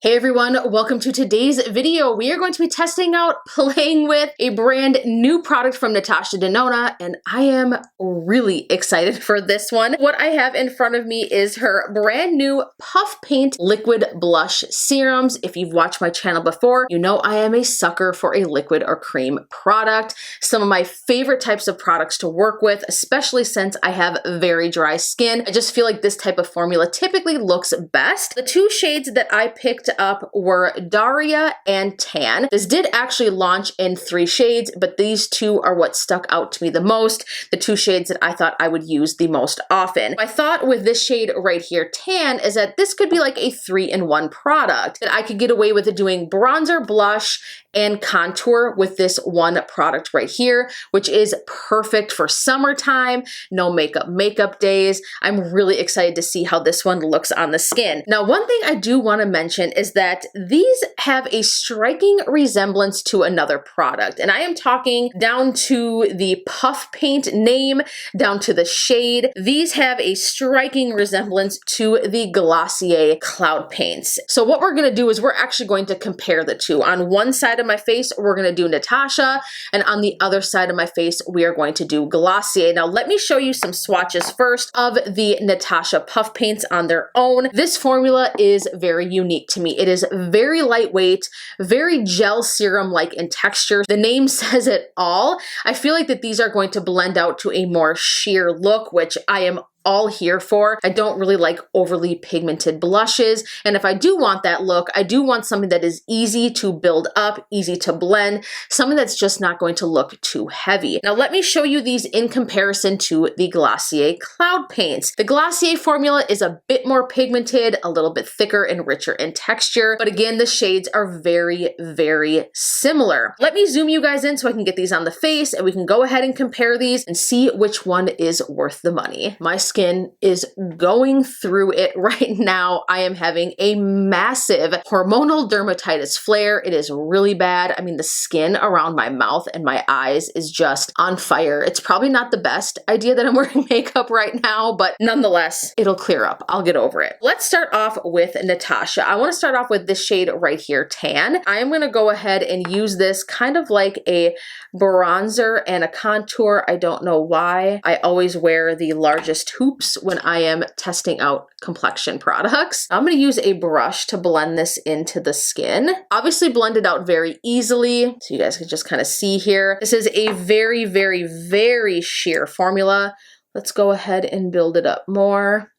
Hey everyone, welcome to today's video. We are going to be testing out, playing with a brand new product from Natasha Denona, and I am really excited for this one. What I have in front of me is her brand new Puff Paint Liquid Blush Serums. If you've watched my channel before, you know I am a sucker for a liquid or cream product. Some of my favorite types of products to work with, especially since I have very dry skin. I just feel like this type of formula typically looks best. The two shades that I picked up were Daria and Tan. This did actually launch in 3 shades, but these two are what stuck out to me the most, the 2 shades that I thought I would use the most often. My thought with this shade right here, Tan, is that this could be like a 3-in-1 product, that I could get away with doing bronzer, blush, and contour with this one product right here, which is perfect for summertime, no makeup days. I'm really excited to see how this one looks on the skin. Now, one thing I do want to mention is that these have a striking resemblance to another product, and I am talking down to the Puff Paint name, down to the shade. These have a striking resemblance to the Glossier Cloud paints. So what we're going to do is we're actually going to compare the two. On one side of my face, we're going to do Natasha, and on the other side of my face, we are going to do Glossier. Now, let me show you some swatches first of the Natasha Puff Paints on their own. This formula is very unique to me. It is very lightweight, very gel serum-like in texture. The name says it all. I feel like that these are going to blend out to a more sheer look, which I am all here for. I don't really like overly pigmented blushes, and if I do want that look, I do want something that is easy to build up, easy to blend, something that's just not going to look too heavy. Now let me show you these in comparison to the Glossier Cloud paints. The Glossier formula is a bit more pigmented, a little bit thicker and richer in texture, but again, the shades are very, very similar. Let me zoom you guys in so I can get these on the face, and we can go ahead and compare these and see which one is worth the money. My skin is going through it right now. I am having a massive hormonal dermatitis flare. It is really bad. I mean, the skin around my mouth and my eyes is just on fire. It's probably not the best idea that I'm wearing makeup right now, but nonetheless, it'll clear up. I'll get over it. Let's start off with Natasha. I want to start off with this shade right here, Tan. I am going to go ahead and use this kind of like a bronzer and a contour. I don't know why. I always wear the largest hoops when I am testing out complexion products. I'm going to use a brush to blend this into the skin. Obviously blend it out very easily, so you guys can just kind of see here. This is a very, very, very sheer formula. Let's go ahead and build it up more.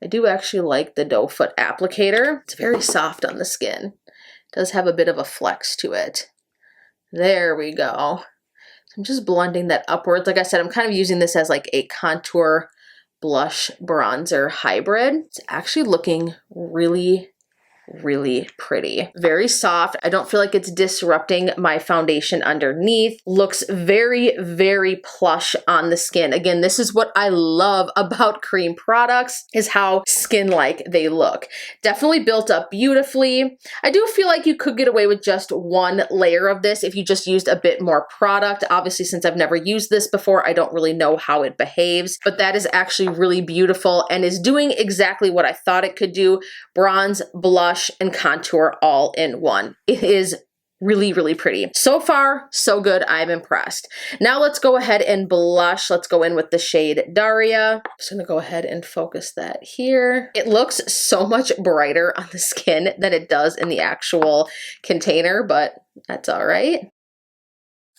I do actually like the doe foot applicator. It's very soft on the skin. It does have a bit of a flex to it. There we go. I'm just blending that upwards. Like I said, I'm kind of using this as like a contour blush bronzer hybrid. It's actually looking really, really pretty. Very soft. I don't feel like it's disrupting my foundation underneath. Looks very, very plush on the skin. Again, this is what I love about cream products, is how skin-like they look. Definitely built up beautifully. I do feel like you could get away with just one layer of this if you just used a bit more product. Obviously, since I've never used this before, I don't really know how it behaves, but that is actually really beautiful and is doing exactly what I thought it could do. Bronze, blush, and contour all in one. It is really, really pretty. So far, so good. I'm impressed. Now let's go ahead and blush. Let's go in with the shade Daria. I'm just gonna go ahead and focus that here. It looks so much brighter on the skin than it does in the actual container, but that's all right.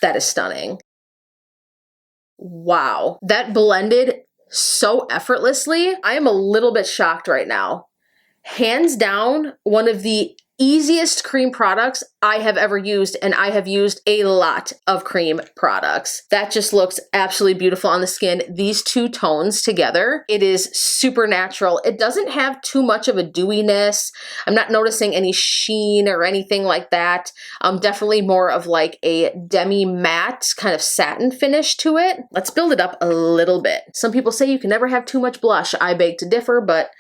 That is stunning. Wow, that blended so effortlessly. I am a little bit shocked right now. Hands down, one of the easiest cream products I have ever used, and I have used a lot of cream products. That just looks absolutely beautiful on the skin. These two tones together, it is super natural. It doesn't have too much of a dewiness. I'm not noticing any sheen or anything like that. Definitely more of like a demi-matte kind of satin finish to it. Let's build it up a little bit. Some people say you can never have too much blush. I beg to differ, but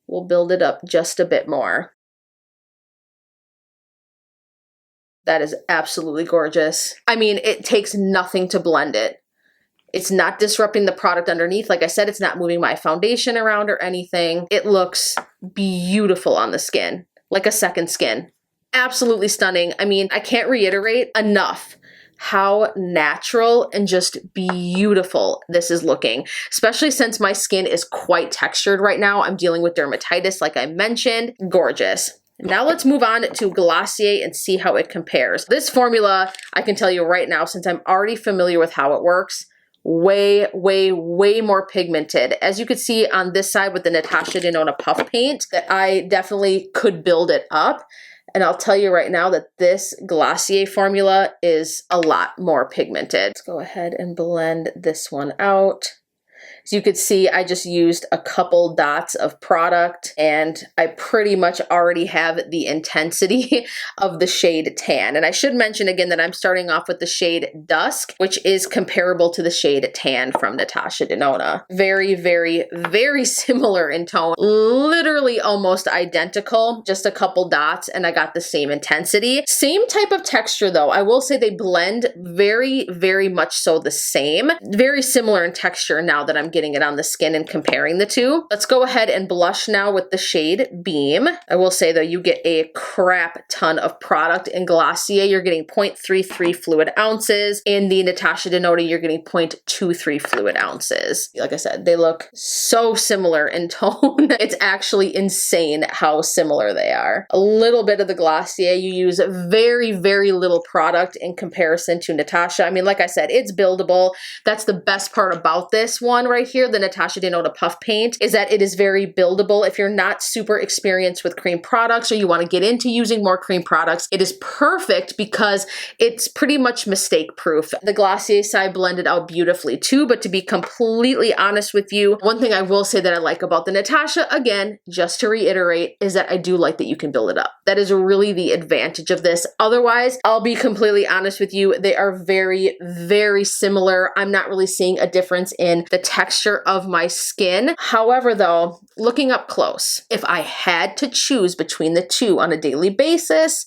we'll build it up just a bit more. That is absolutely gorgeous. I mean, it takes nothing to blend it. It's not disrupting the product underneath. Like I said, it's not moving my foundation around or anything. It looks beautiful on the skin. like a second skin. Absolutely stunning. I mean, I can't reiterate enough how natural and just beautiful this is looking, especially since my skin is quite textured right now. I'm dealing with dermatitis, like I mentioned. Gorgeous. Now let's move on to Glossier and see how it compares. This formula, I can tell you right now, since I'm already familiar with how it works, way, way, way more pigmented. As you can see on this side with the Natasha Denona Puff Paint, that I definitely could build it up. And I'll tell you right now that this Glossier formula is a lot more pigmented. Let's go ahead and blend this one out. As you can see, I just used a couple dots of product and I pretty much already have the intensity of the shade Tan. And I should mention again that I'm starting off with the shade Dusk, which is comparable to the shade Tan from Natasha Denona. Very, very, very similar in tone. Literally almost identical, just a couple dots and I got the same intensity. Same type of texture though. I will say they blend very, very much so the same. Very similar in texture now that I'm getting it on the skin and comparing the two. Let's go ahead and blush now with the shade Beam. I will say though, you get a crap ton of product in Glossier. You're getting 0.33 fluid ounces. In the Natasha Denona, you're getting 0.23 fluid ounces. Like I said, they look so similar in tone. It's actually insane how similar they are. A little bit of the Glossier, you use very, very little product in comparison to Natasha. I mean, like I said, it's buildable. That's the best part about this one right here, the Natasha Denona Puff Paint, is that it is very buildable. If you're not super experienced with cream products or you want to get into using more cream products, it is perfect because it's pretty much mistake proof. The Glossier side blended out beautifully too, but to be completely honest with you, one thing I will say that I like about the Natasha, again, just to reiterate, is that I do like that you can build it up. That is really the advantage of this. Otherwise, I'll be completely honest with you, they are very, very similar. I'm not really seeing a difference in the texture of my skin. However, though, looking up close, if I had to choose between the two on a daily basis,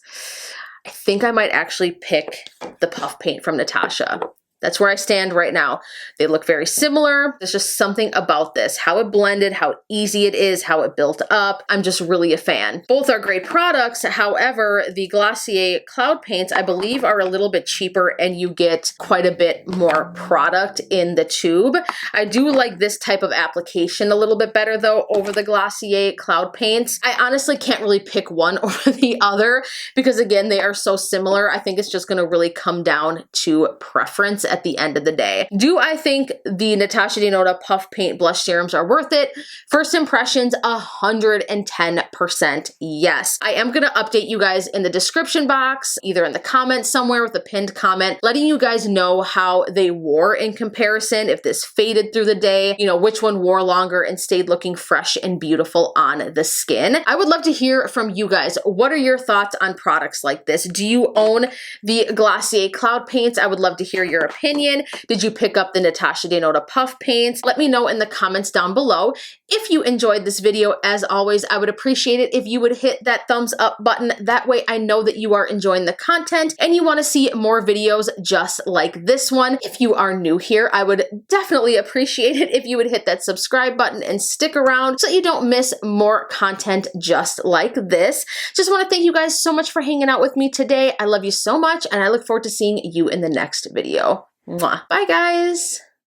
I think I might actually pick the Puff Paint from Natasha. That's where I stand right now. They look very similar. There's just something about this, how it blended, how easy it is, how it built up. I'm just really a fan. Both are great products. However, the Glossier Cloud Paints, I believe, are a little bit cheaper and you get quite a bit more product in the tube. I do like this type of application a little bit better though over the Glossier Cloud Paints. I honestly can't really pick one over the other because again, they are so similar. I think it's just gonna really come down to preference at the end of the day. Do I think the Natasha Denona Puff Paint Blush Serums are worth it? First impressions, 110% yes. I am gonna update you guys in the description box, either in the comments somewhere with a pinned comment, letting you guys know how they wore in comparison, if this faded through the day, you know, which one wore longer and stayed looking fresh and beautiful on the skin. I would love to hear from you guys. What are your thoughts on products like this? Do you own the Glossier Cloud Paints? I would love to hear your opinion. Did you pick up the Natasha Denona Puff Paints? Let me know in the comments down below. If you enjoyed this video, as always, I would appreciate it if you would hit that thumbs up button. That way I know that you are enjoying the content and you want to see more videos just like this one. If you are new here, I would definitely appreciate it if you would hit that subscribe button and stick around so you don't miss more content just like this. Just want to thank you guys so much for hanging out with me today. I love you so much and I look forward to seeing you in the next video. Mwah. Bye guys.